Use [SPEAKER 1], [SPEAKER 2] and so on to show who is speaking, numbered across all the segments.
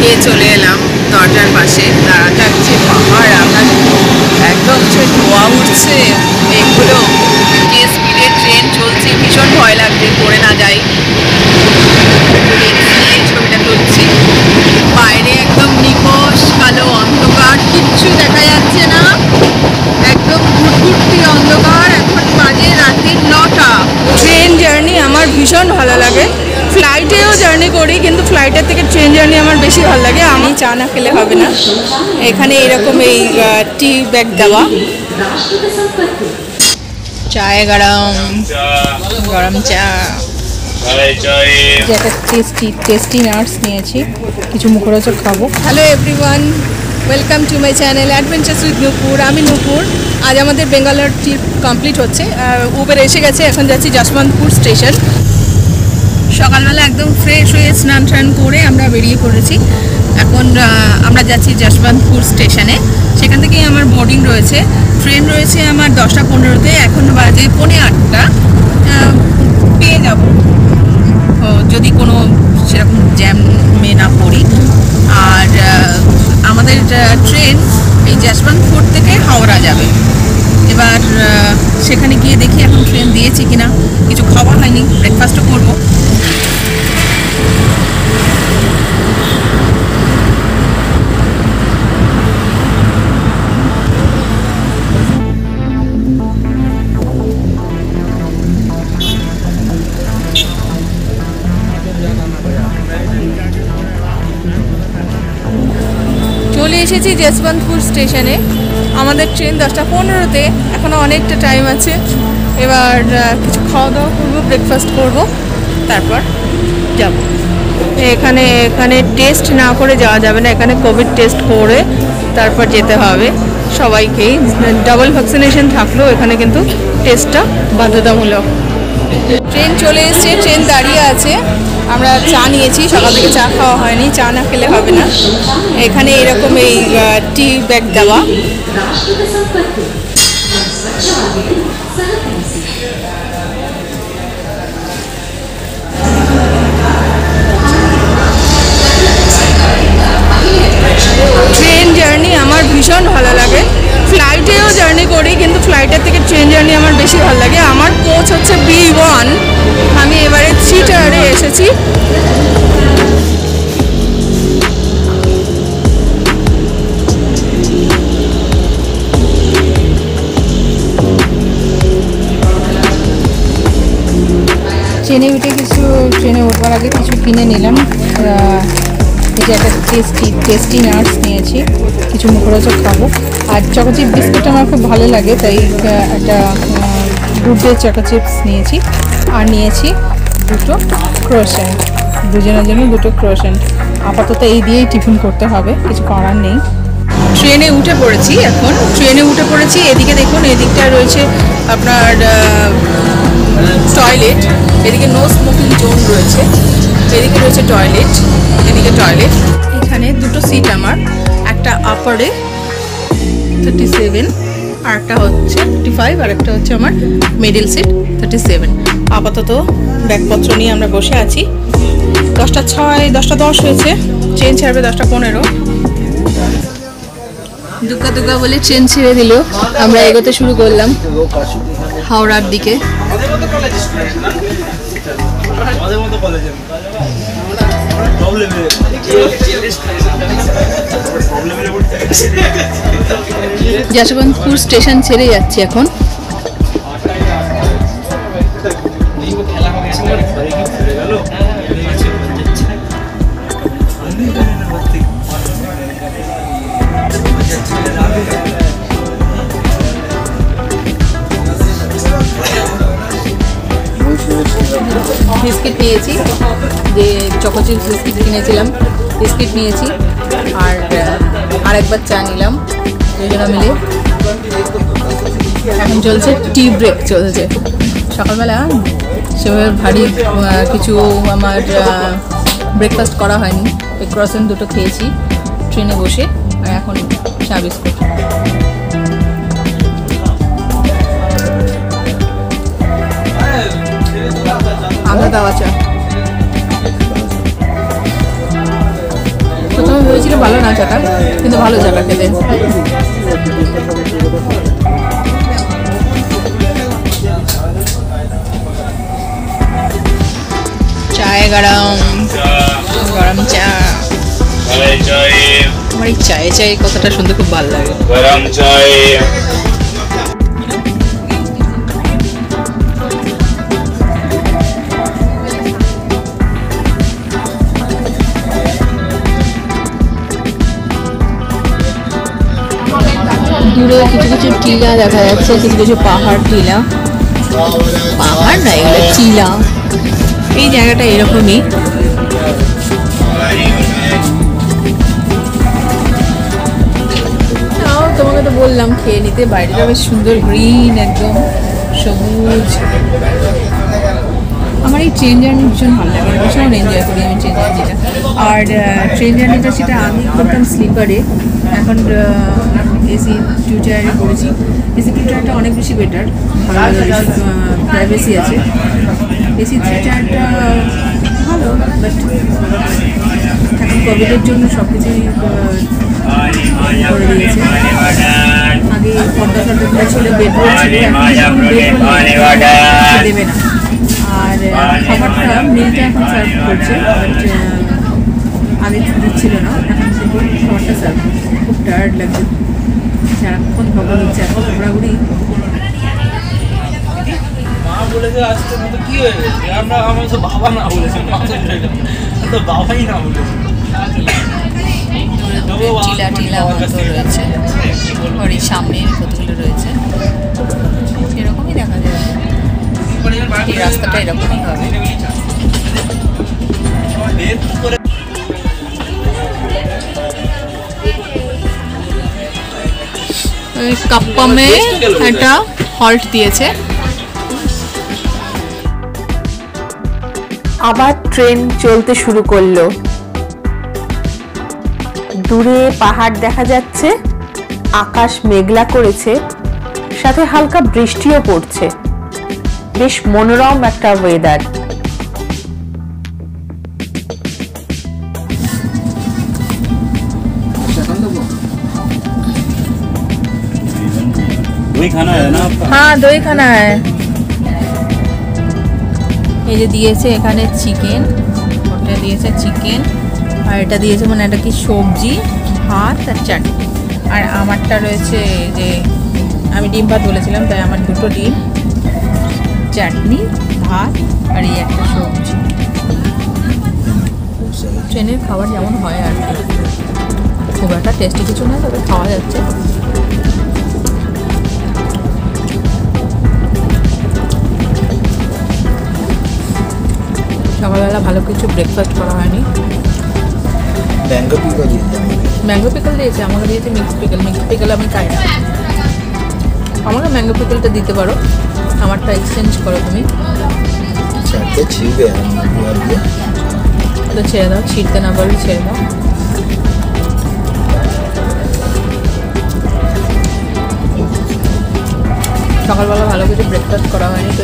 [SPEAKER 1] পেরিয়ে চলে এলাম দরজার পাশে। দাঁড়াটা যে পাহাড়, আমরা একদম যে ধোয়া উঠছে মেঘগুলো, যে স্পিডে ট্রেন চলছে, ভীষণ ভয় লাগছে পড়ে না যাই। ছবিটা তুলছি, বাইরে একদম নিকশ কালো অন্ধকার, কিচ্ছু দেখা যাচ্ছে না, একদম ঘুটঘুটি অন্ধকার। এখন বাজে রাত্রি 9টা।
[SPEAKER 2] ট্রেন জার্নি আমার ভীষণ ভালো লাগে। ফ্লাইটেও জার্নি করি, কিন্তু ফ্লাইটের থেকে ট্রেন জার্নি আমার বেশি ভালো লাগে। আমি চা না খেলে হবে না। এখানে এরকম এই টি ব্যাগ দেওয়া,
[SPEAKER 1] চায়ে গরম গরম চা,
[SPEAKER 2] একটা টেস্টি নাটস নিয়েছি, কিছু মুখরোচক খাবো। Hello everyone, welcome to my channel adventures with Nupur. আমি নূপুর। আজ আমাদের বেঙ্গালোর ট্রিপ কমপ্লিট হচ্ছে। উবের এসে গেছে, এখন যাচ্ছি যশবন্তপুর স্টেশন। সকালবেলা একদম ফ্রেশ হয়ে স্নান টান করে আমরা বেরিয়ে পড়েছি। এখন আমরা যাচ্ছি যশবন্তপুর স্টেশনে। সেখান থেকেই আমার বোর্ডিং রয়েছে। ট্রেন রয়েছে আমার 10টা 15-তে, এখন বাজে 7:45। পেয়ে যাব যদি কোনো সেরকম জ্যামে না পড়ি। আর আমাদের ট্রেন এই যশবন্তপুর থেকে হাওড়া যাবে। এবার সেখানে গিয়ে দেখি এখন ট্রেন দিয়েছে কিনা। কিছু খাওয়া হয়নি, ব্রেকফাস্টও করবো। চলে এসেছি যশবন্তপুর স্টেশনে। আমাদের ট্রেন 10টা 15-তে, এখনও অনেকটা টাইম আছে। এবার কিছু খাওয়া দাওয়া করবো, ব্রেকফাস্ট করব, তারপর যাব। এখানে টেস্ট না করে যাওয়া যাবে না, এখানে কোভিড টেস্ট করে তারপর যেতে হবে সবাইকেই। ডাবল ভ্যাকসিনেশন থাকলেও এখানে কিন্তু টেস্টটা বাধ্যতামূলক। ট্রেন চলে এসছে, ট্রেন দাঁড়িয়ে আছে। আমরা চা নিয়েছি, সকাল থেকে চা খাওয়া হয়নি, চা না খেলে হবে না। এখানে এরকম এই টি ব্যাগ দেওয়া, ট্রেন জার্নি আমার ভীষণ ভালো লাগে। ফ্লাইটেও জার্নি করি, কিন্তু ফ্লাইটের থেকে ট্রেন জার্নি আমার বেশি ভালো লাগে। আমার কোচ হচ্ছে B1, আমি এবারে সিটারে এসেছি। ট্রেনে উঠবার আগে কিছু কিনে নিলাম। এই যে একটা টেস্টি নাটস নিয়েছি, কিছু মুখরোচক খাবো। আর চকো চিপ বিস্কুট আমার খুব ভালো লাগে, তাই একটা গুড ডে চকো চিপস নিয়েছি। আর নিয়েছি দুটো ক্রোসেন্ট, দুজনের জন্য দুটো ক্রোসেন্ট। আপাতত এই দিয়েই টিফিন করতে হবে, কিছু করার নেই। ট্রেনে উঠে পড়েছি, এখন ট্রেনে উঠে পড়েছি। এদিকে দেখুন, এদিকটা রয়েছে আপনার টয়লেট, এদিকে নো স্মোকিং জোন রয়েছে, এদিকে রয়েছে টয়লেট, এদিকে টয়লেট। এখানে দুটো সিট আমার, একটা আপারে 37 আর একটা হচ্ছে 55, আর একটা হচ্ছে আমার মিডল সিট 37। আপাতত ব্যাগপত্র নিয়ে আমরা বসে আছি। 10টা 6, 10টা 10 হয়েছে, ট্রেন ছাড়বে 10টা 15। দুগ্গা দুগ্গা বলে ট্রেন ছেড়ে দিল। আমরা এগোতে শুরু করলাম হাওড়ার দিকে। যশবন্তপুর স্টেশন ছেড়ে যাচ্ছি এখন। বিস্কিট নিয়েছি, যে চকো চিপস বিস্কিট কিনেছিলাম, বিস্কিট নিয়েছি। আর আরেকবার চা নিলাম দুজনে মিলে। এখন চলছে টি ব্রেক চলছে। সকালবেলা সেভাবে ভারী কিছু আমার ব্রেকফাস্ট করা হয়নি, এই ক্রসেন্ট দুটো খেয়েছি ট্রেনে বসে। আর এখন চা বিস্কুট। আদা দেওয়া চা। প্রথমে ছিল ভালো না চাটা, কিন্তু ভালো চাটা খেতে। চায় গরম গরম চা। আমার এই চায়ে চায়ে কথাটা শুনতে খুব ভালো লাগে। গরম চায়। দূরে কিছু কিছু টিলা দেখা যাচ্ছে, কিছু কিছু পাহাড় টিলা, পাহাড় না এগুলো টিলা। এই জায়গাটা এরকমই। তোমাকে তো বললাম খেয়ে নিতে। বাইরেটা বেশ সুন্দর, গ্রিন, একদম সবুজ। আমার এই ট্রেন জার্নি ভীষণ ভালো লাগে, ভীষণ এনজয় করি আমি ট্রেন জার্নিটা। আর ট্রেন জার্নিটা সেটা আমি করতাম স্লিপারে, এখন এসি 2 টায়ারে করেছি। এসি 2 টায়ারটা অনেক বেশি বেটার, ভালো প্রাইভেসি আছে। এসি 3 টায়ারটা ভালো, বাট এখন কোভিডের জন্য সব কিছুই করে দিয়েছে। আগে পর্দা ফর্দা ছিল, বেডরুম ছিল, এখন দেবে না। আর খাবারটা মিলটা এখন সার্ভ করছে, বাট আগে দিচ্ছিল না, এখন শুধু খাবারটা সার্ভ করছে। খুব টায়ার্ড লাগছে, সারাক্ষণ খবর হচ্ছে, এখন ঘোরাঘুরি।
[SPEAKER 3] বলেছে আজকে মতো কি হয়ে গেছে, আমরা আমার তো বাবা না বলেছে, তো বাবাই না বলেছে।
[SPEAKER 2] টিলা টিলা মতো রয়েছে, ওর সামনে কতগুলো রয়েছে, এরকমই দেখা যায়। এই রাস্তাটা এরকমই হবে। কাপ্পামে একটা হল্ট দিয়েছে।
[SPEAKER 4] আবার ট্রেন চলতে শুরু করলো। দূরে পাহাড় দেখা যাচ্ছে, আকাশ মেঘলা করেছে, সাথে হালকা বৃষ্টিও পড়ছে। বেশ মনোরম একটা ওয়েদার।
[SPEAKER 3] दही खाना है ना?
[SPEAKER 2] हाँ दही खाना है। এই যে দিয়েছে এখানে চিকেন, ওটা দিয়েছে চিকেন, আর এটা দিয়েছে মানে এটা কি সবজি, ভাত আর চাটনি। আর আমারটা রয়েছে যে আমি ডিম ভাত বলেছিলাম, তাই আমার 2টো ডিম, চাটনি, ভাত আর এই একটা সবজি। ট্রেনের খাবার যেমন হয় আর কি, খুব একটা টেস্টি কিছু না, তবে খাওয়া যাচ্ছে। সকালবেলা ভালো কিছু ব্রেকফাস্ট করা হয়নি। ম্যাঙ্গো পিকল দিয়েছে, আমাকে দিয়েছে মিক্স পিকল। মিক্স পিকল আমি খাই না, আমাকে ম্যাঙ্গো পিকলটা দিতে পারো, আমারটা এক্সচেঞ্জ করো তুমি। তো ছেড়ে দাও, ছিঁড়তে না পারলে ছেড়ে দাও। সকালবেলা ভালো কিছু ব্রেকফাস্ট করা হয়নি, তো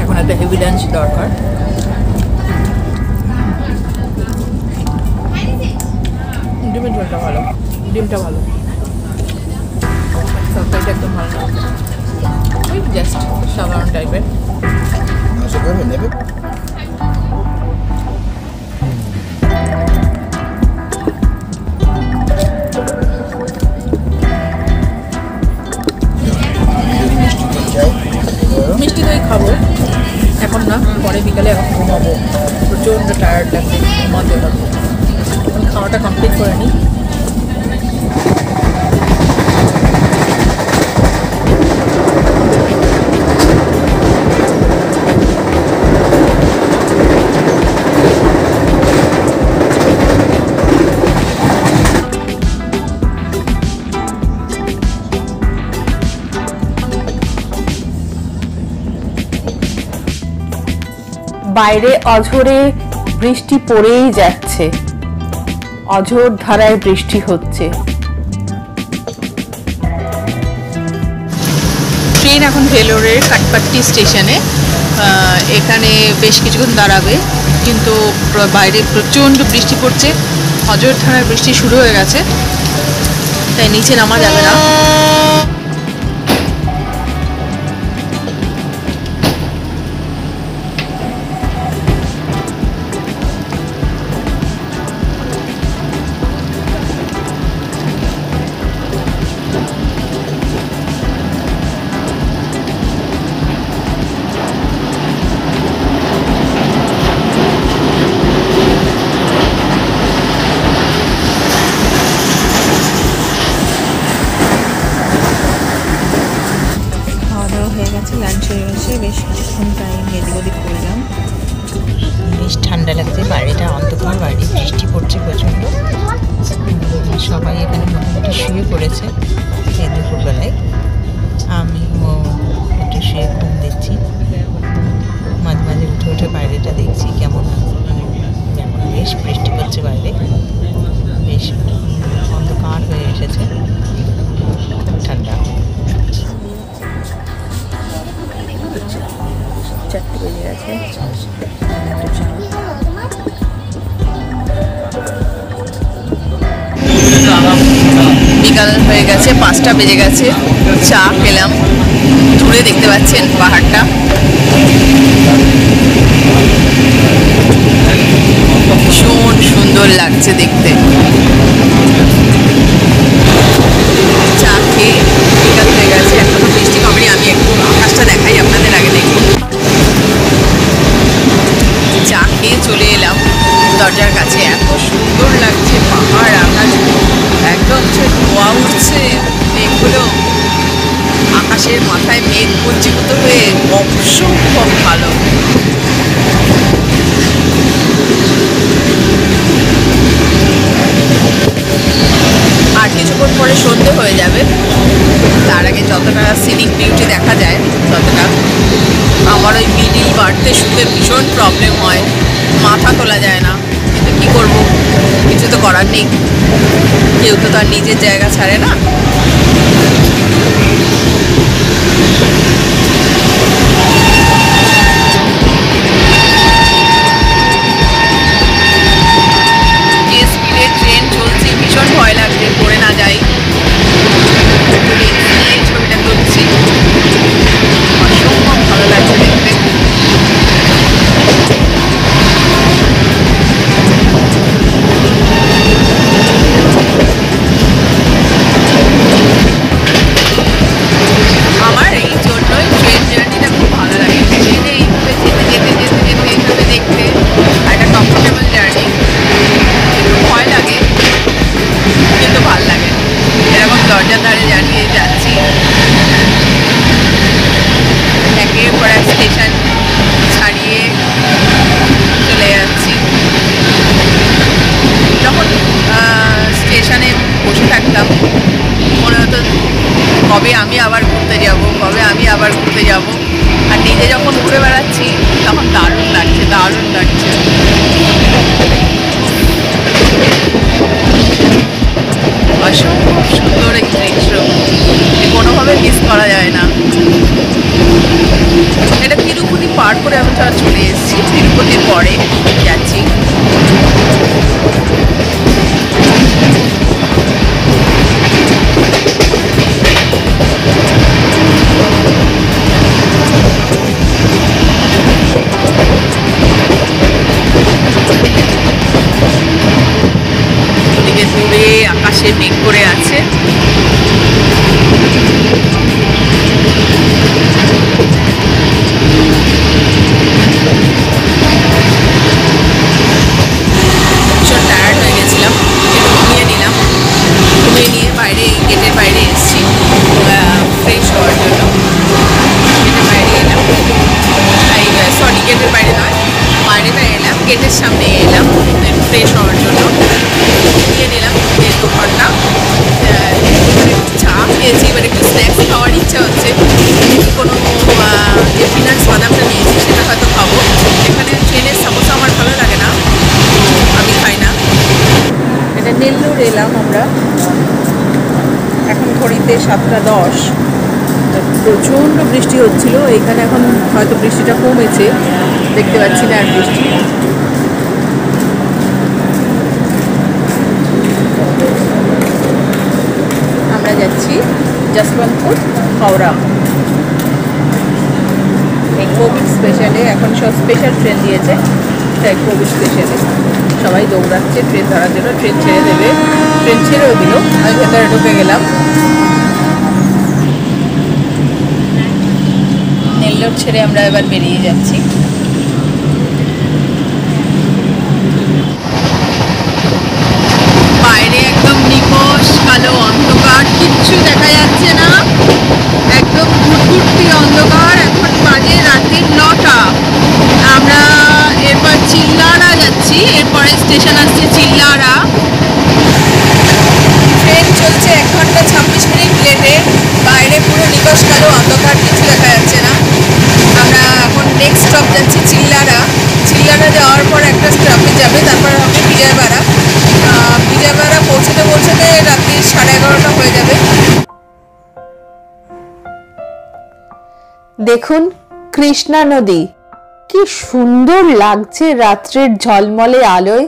[SPEAKER 2] এখন একটা হেভি লাঞ্চ দরকার। ডিমের ঝোলটা ভালো, ডিমটা ভালো, তরকারিটা একদম ভালো না, জাস্ট সাধারণ টাইপের। মিষ্টি দই খাবো এখন না, পরে বিকালে এখন ঘুমাবো, প্রচণ্ড টায়ার্ড লাগছে, ঘুমাতে লাগবে। এখন খাওয়াটা কমপ্লিট করে নিই।
[SPEAKER 4] বাইরে অঝোরে বৃষ্টি পড়েই যাচ্ছে, অঝোর ধারায় বৃষ্টি হচ্ছে।
[SPEAKER 2] ট্রেন এখন ভেলোরের কাটপাট্টি স্টেশনে, এখানে বেশ কিছুক্ষণ দাঁড়াবে।
[SPEAKER 1] কিন্তু বাইরে প্রচণ্ড বৃষ্টি পড়ছে, অজরধারায় বৃষ্টি শুরু হয়ে গেছে, তাই নিচে নামা যাবে না।
[SPEAKER 2] লাঞ্চ হয়ে গেছে, বেশ কিছুক্ষণ টাইম এদিক ওদিক করলাম।
[SPEAKER 1] বেশ ঠান্ডা লাগছে, বাইরেটা অন্ধকার, বাইরে বৃষ্টি পড়ছে প্রচণ্ড। সবাই এখানে মোটামুটি শুয়ে পড়েছে এই দুপুরবেলায়। আমিও একটু শুয়ে ঘুম দিচ্ছি, মাঝে মাঝে উঠে উঠে বাইরেটা দেখছি কেমন। বেশ বৃষ্টি পড়ছে বাইরে, বেশ অন্ধকার হয়ে এসেছে, খুব ঠান্ডা।
[SPEAKER 2] 4টে বেজে গেছে।
[SPEAKER 1] বিকাল হয়ে গেছে, 5টা বেজে গেছে। চা খেলাম, দূরে দেখতে পাচ্ছেন পাহাড়টা, ভীষণ সুন্দর লাগছে দেখতে। চা খেয়ে বিকাল হয়ে গেছে, এখনো বৃষ্টি কমেনি। আমি একটু আকাশটা দেখাই আপনাদের, আগে দেখুন। চা খেয়ে চলে এলাম দরজার কাছে, এত সুন্দর লাগছে পাহাড়, আকাশ একদম যে ধোয়া উঠছে, মেঘগুলো আকাশের মাথায় মেঘ পুঞ্জীভূত হয়ে অসম্ভব ভালো। আর কিছুক্ষণ পরে সন্ধে হয়ে যাবে, তার আগে যতটা সিনিক বিউটি দেখা যায় ততটা। আমার ওই মিডিল বাড়তে শুতে ভীষণ প্রবলেম হয়, মাথা তোলা যায় না, কিন্তু কী করবো, কিছু তো করার নেই, কেউ তো তার নিজের জায়গা ছাড়ে না। যে স্পিডে ট্রেন চলছে, ভীষণ ভয় লাগছে পড়ে না যাই। একটু রিস্ক নিয়ে ছবিটা তুলছি, অসম্ভব ভালো লাগছে দেখতে। আমার এই জন্যই ট্রেন জার্নিটা খুব ভালো লাগে, ট্রেনে এইভাবে যেতে যেতে যেতে যেতে এইভাবে দেখতে একটা কমফোর্টেবল জার্নি। একটু ভয় লাগে কিন্তু ভালো লাগে। এরকম দরজার ধারে জানিয়ে যাচ্ছি, একের পর এক স্টেশন ছাড়িয়ে চলে যাচ্ছি। যখন স্টেশনে বসে থাকতাম মনে হতো কবে আমি আবার ঘুরতে যাব, কবে আমি আবার ঘুরতে যাব। আর নিজে যখন ঘুরে বেড়াচ্ছি তখন দারুণ লাগছে, দারুণ লাগছে। অসম্ভব সুন্দর এই দৃশ্য, কোনোভাবে মিস করা যায় না। এটা তিরুপতি পার করে আমি তারা চলে এসেছি, তিরুপতির পরে যাচ্ছি। ওদিকে দূরে আকাশে মেঘ করে আছে, ভীষণ টায়ার্ড হয়ে গেছিলাম, ঘুমিয়ে নিলাম। ঘুমিয়ে নিয়ে বাইরে, গেটের বাইরে এসেছি ফ্রেশ হওয়ার জন্য। গেটের বাইরে এলাম, সরি গেটের বাইরে নয়, বাইরেটা এলাম, গেটের সামনে এলাম ফ্রেশ হওয়ার জন্য। ঘুমিয়ে নিলাম 1-2 ঘন্টা, চা খেয়েছি, এবার একটু স্ন্যাক্স খাওয়ার ইচ্ছা হচ্ছে। কোনো যে পিনাটস বাদামটা নিয়েছি সেটা হয়তো খাবো। এখানে ট্রেনের সমোসা আমার ভালো লাগে না, আমি খাই না।
[SPEAKER 2] এটা নেল্লোর এলাম আমরা, এখন ঘড়িতে 7:10। প্রচণ্ড বৃষ্টি হচ্ছিল, এখানে এখন হয়তো বৃষ্টিটা কমেছে, দেখতে পাচ্ছি না আর বৃষ্টি। यशवंतपुर-हावड़ा। এই কোভিড স্পেশালে এখন সব স্পেশাল ট্রেন দিয়েছে, তাই কোভিড স্পেশালে সবাই দৌড়াচ্ছে ট্রেন ধরার জন্য। ট্রেন ছেড়ে দেবে, ট্রেন ছেড়েও দিল, আমি ভেতরে ঢুকে গেলাম। নেল্লোর ছেড়ে আমরা এবার বেরিয়ে যাচ্ছি। বাইরে একদম নিকশ কালো অন্ধকার, কিচ্ছু দেখা যাচ্ছে না, একদম ঘুটঘুটি অন্ধকার। এখন বাজে রাত্রি 9টা। আমরা এরপর চিল্লারা যাচ্ছি, এরপরে স্টেশন আসছে চিল্লারা। ট্রেন চলছে 1 ঘন্টা 26 মিনিট লেটে। বাইরে পুরো নিকশ কালো অন্ধকার, কিছু দেখা যাচ্ছে না। আমরা এখন নেক্সট স্টপ যাচ্ছি চিল্লারা। চিল্লারা যাওয়ার পর একটা স্টপে যাবে, তারপর হবে বিজয়বাড়া। বিজয়বাড়া পৌঁছতে পৌঁছতে রাত্রি 11:30 হয়ে যাবে।
[SPEAKER 4] দেখুন কৃষ্ণা নদী, কি সুন্দর লাগছে রাত্রের ঝলমলে আলোয়।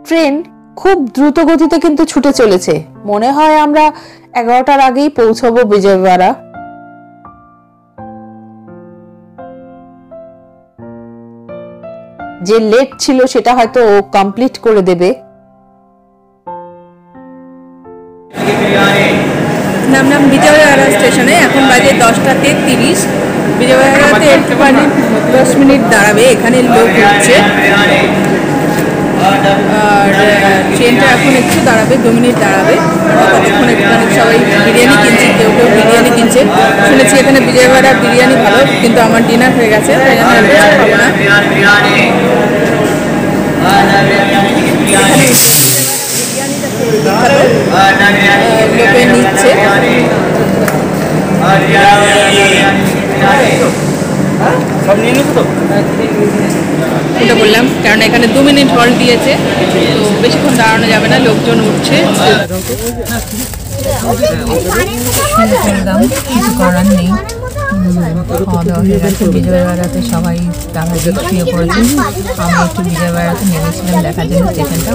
[SPEAKER 4] ট্রেন খুব দ্রুত গতিতে কিন্তু ছুটে চলেছে। মনে হয় আমরা 11টার আগেই পৌঁছবো বিজয়বাড়া। যে লেট ছিল সেটা হয়তো ও কমপ্লিট করে দেবে।
[SPEAKER 2] নামলাম বিজয়বাড়া স্টেশনে, এখন বাজে 10:33। বিজয়বাড়াতে একটুখানি 10 মিনিট দাঁড়াবে, এখানে লোক উঠছে। আর ট্রেনটা এখন একটু দাঁড়াবে, 2 মিনিট দাঁড়াবে। ততক্ষণ একটুখানি সবাই বিরিয়ানি কিনছে, কেউ কেউ বিরিয়ানি কিনছে। শুনেছি এখানে বিজয়বাড়ার বিরিয়ানি ভালো, কিন্তু আমার ডিনার হয়ে গেছে, তাই জন্য আমি কিছু খাবো না। লোকে নিচ্ছে, ওটা বললাম, কারণ এখানে 2 মিনিট হল্ট দিয়েছে, তো বেশিক্ষণ দাঁড়ানো যাবে না, লোকজন উঠছে।
[SPEAKER 1] কিছু করার নেই, খাওয়া দাওয়া হয়ে গেছে। বিজয়বাড়াতে সবাই টাকা দিয়ে শুয়ে পড়েছে। আমি একটু বিজয়বাড়াতে নেমেছিলাম দেখার জন্য স্টেশনটা।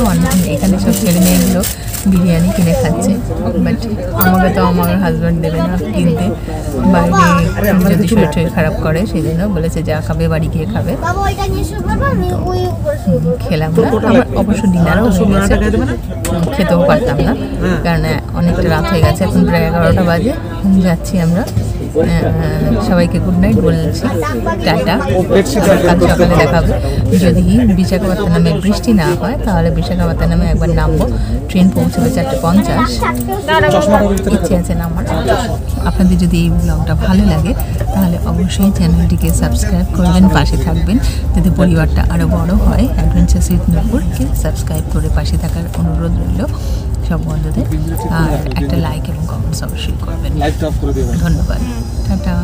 [SPEAKER 1] এখানে সব ছেলে মেয়েগুলো বিরিয়ানি কিনে খাচ্ছে, বাট আমাকে তো আমার হাজব্যান্ড দেবে না কিনতে, বাইরে যদি শরীর খারাপ করে, সেই জন্য বলেছে যা খাবে বাড়ি গিয়ে খাবে। খেলাম না, আমার অবশ্য ডিনারও হয়ে গেছে, খেতেও পারতাম না, কারণ অনেকটা রাত হয়ে গেছে। এখন প্রায় 11টা বাজে। যাচ্ছি আমরা। সবাইকে গুড নাইট বলছি, টাটা, কাল সকালে দেখাবো। যদি বিশাখাপত্তনমে বৃষ্টি না হয় তাহলে বিশাখাপত্তনমে একবার নামবো। ট্রেন পৌঁছবে 4:50। ইচ্ছে আছে নামার। আপনাদের যদি এই ব্লগটা ভালো লাগে তাহলে অবশ্যই চ্যানেলটিকে সাবস্ক্রাইব করবেন, পাশে থাকবেন, যাতে পরিবারটা আরও বড় হয়। অ্যাডভেঞ্চার্স উইথ নূপুরকে সাবস্ক্রাইব করে পাশে থাকার অনুরোধ রইল সব বন্ধুদের। আর একটা লাইক এবং কমেন্টস অবশ্যই করবেন। ধন্যবাদ, টাটা।